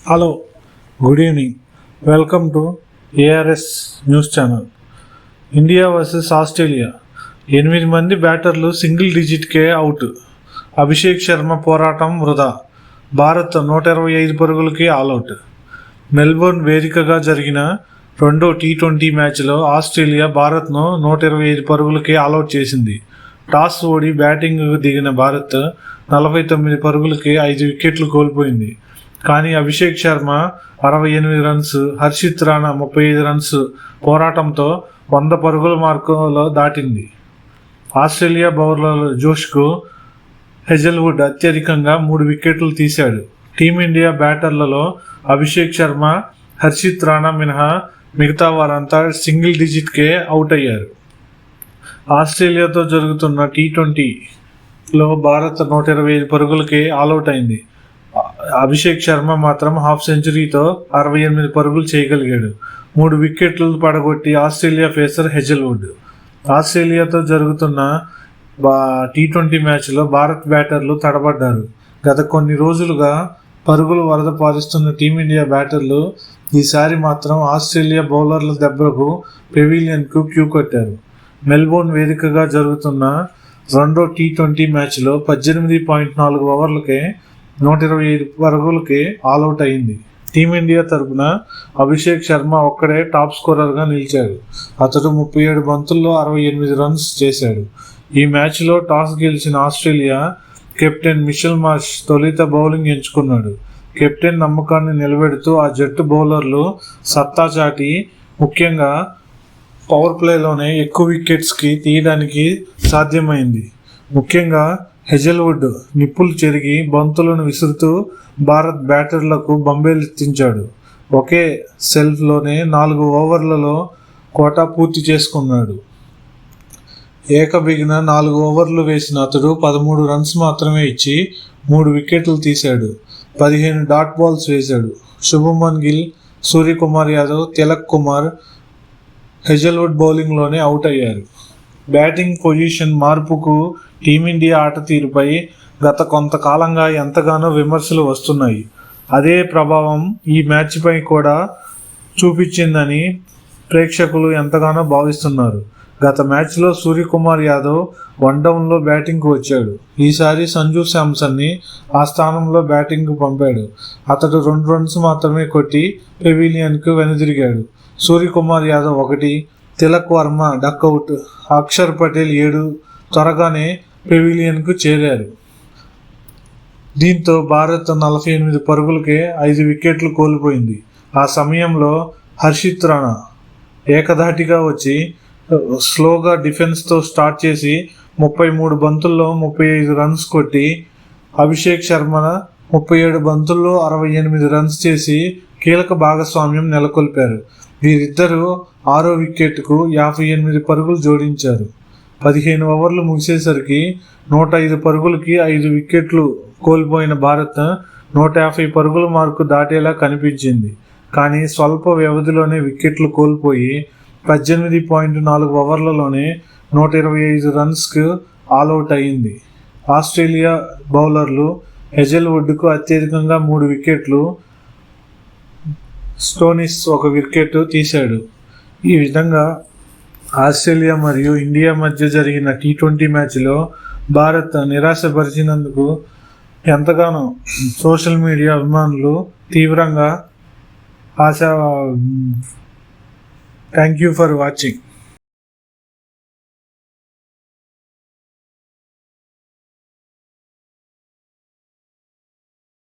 Hello, good evening. Welcome to ARS news channel. India versus Australia. 8 మంది బ్యాటర్లు single డిజిట్కే out. Abhishek Sharma పోరాటం వృధా. Bharat 125 పరుగులకి all out. Melbourne వేదికగా జరిగిన రెండో టీ20 మ్యాచ్లో ఆస్ట్రేలియా భారత్ను 125 పరుగులకి ఆల్అవుట్ చేసింది. టాస్ ఓడి బ్యాటింగ్కు దిగిన భారత్ 49 పరుగులకి 5 వికెట్లు కోల్పోయింది. కానీ అభిషేక్ శర్మ 68 రన్స్, హర్షిత్ రాణా 35 రన్స్ పోరాటంతో 100 పరుగుల మార్కులో దాటింది. ఆస్ట్రేలియా బౌలర్ జోష్కు హెజల్వుడ్ అత్యధికంగా 3 వికెట్లు తీశాడు. టీమిండియా బ్యాటర్లలో అభిషేక్ శర్మ, హర్షిత్ రాణా మినహా మిగతా వారంతా సింగిల్ డిజిట్కే అవుట్ అయ్యారు. ఆస్ట్రేలియాతో జరుగుతున్న టీ20లో భారత్ 125 పరుగులకే ఆల్అవుట్ అయింది. అభిషేక్ శర్మ మాత్రం హాఫ్ సెంచరీతో 68 పరుగులు చేయగలిగాడు. 3 వికెట్లు పడగొట్టి ఆస్ట్రేలియా పేసర్ హెజల్వుడ్. ఆస్ట్రేలియాతో జరుగుతున్న టీ20 మ్యాచ్లో భారత్ బ్యాటర్లు తడబడ్డారు. గత కొన్ని రోజులుగా పరుగులు వరద పారిస్తున్న టీమిండియా బ్యాటర్లు ఈసారి మాత్రం ఆస్ట్రేలియా బౌలర్ల దెబ్బకు పెవిలియన్కు క్యూ కట్టారు. మెల్బోర్న్ వేదికగా జరుగుతున్న రెండో టీ20 మ్యాచ్లో 18.4 ఓవర్లకే 125 పరుగులకి ఆల్అవుట్ అయింది. టీమిండియా తరపున అభిషేక్ శర్మ ఒక్కడే టాప్ స్కోరర్గా నిలిచాడు. అతడు 37 బంతుల్లో 68 రన్స్ చేశాడు. ఈ మ్యాచ్లో టాస్ గెలిచిన ఆస్ట్రేలియా కెప్టెన్ మిచెల్ మార్ష్ తొలుత బౌలింగ్ ఎంచుకున్నాడు. కెప్టెన్ నమ్మకాన్ని నిలబెడుతూ ఆ జట్టు బౌలర్లు సత్తా చాటి ముఖ్యంగా పవర్ ప్లేలోనే ఎక్కువ వికెట్స్కి తీయడానికి సాధ్యమైంది. ముఖ్యంగా హెజల్వుడ్ నిప్పులు చెరిగి బంతులను విసురుతూ భారత్ బ్యాటర్లకు బంబేలెత్తించాడు. ఒకే సెల్ఫ్లోనే 4 ఓవర్లలో కోటా పూర్తి చేసుకున్నాడు. ఏకబిగిన 4 ఓవర్లు వేసిన అతడు 13 రన్స్ మాత్రమే ఇచ్చి 3 వికెట్లు తీశాడు. 15 డాట్ బాల్స్ వేశాడు. శుభమన్ గిల్, సూర్యకుమార్ యాదవ్, తిలక్ కుమార్ హెజల్వుడ్ బౌలింగ్లోనే అవుట్ అయ్యారు. బ్యాటింగ్ పొజిషన్ మార్పుకు టీమిండియా ఆట తీరుపై గత కొంతకాలంగా ఎంతగానో విమర్శలు వస్తున్నాయి. అదే ప్రభావం ఈ మ్యాచ్పై కూడా చూపించిందని ప్రేక్షకులు ఎంతగానో భావిస్తున్నారు. గత మ్యాచ్లో సూర్యకుమార్ యాదవ్ 1 డౌన్లో బ్యాటింగ్కు వచ్చాడు. ఈసారి సంజు శాంసన్ని ఆ స్థానంలో బ్యాటింగ్కు పంపాడు. అతడు 2 రన్స్ మాత్రమే కొట్టి పెవిలియన్కు వెనుదిరిగాడు. సూర్యకుమార్ యాదవ్ 1, తిలక్ వర్మ డకౌట్, అక్షర్ పటేల్ 7 త్వరగానే పెవిలియన్కు చేరారు. దీంతో భారత్ 48 పరుగులకే 5 వికెట్లు కోల్పోయింది. ఆ సమయంలో హర్షిత్ రాణా ఏకధాటిగా వచ్చి స్లోగా డిఫెన్స్తో స్టార్ట్ చేసి 33 బంతుల్లో 35 రన్స్ కొట్టి అభిషేక్ శర్మ 37 బంతుల్లో 68 రన్స్ చేసి కీలక భాగస్వామ్యం నెలకొల్పారు. వీరిద్దరూ 6వ వికెట్కు 58 పరుగులు జోడించారు. 15 ఓవర్లు ముగిసేసరికి 105 పరుగులకి 5 వికెట్లు కోల్పోయిన భారత్ 150 పరుగుల మార్కు దాటేలా కనిపించింది. కానీ స్వల్ప వ్యవధిలోనే వికెట్లు కోల్పోయి 18.4 ఓవర్లలోనే 125 రన్స్కు ఆల్అవుట్ అయింది. ఆస్ట్రేలియా బౌలర్లు హెజల్వుడ్కు అత్యధికంగా 3 వికెట్లు, స్టోనిస్ 1 వికెట్ తీశాడు. ఈ విధంగా ఆస్ట్రేలియా మరియు ఇండియా మధ్య జరిగిన టీ20 మ్యాచ్లో భారత్ నిరాశపరిచినందుకు ఎంతగానో సోషల్ మీడియా అభిమానులు తీవ్రంగా థ్యాంక్ యూ ఫర్ వాచింగ్.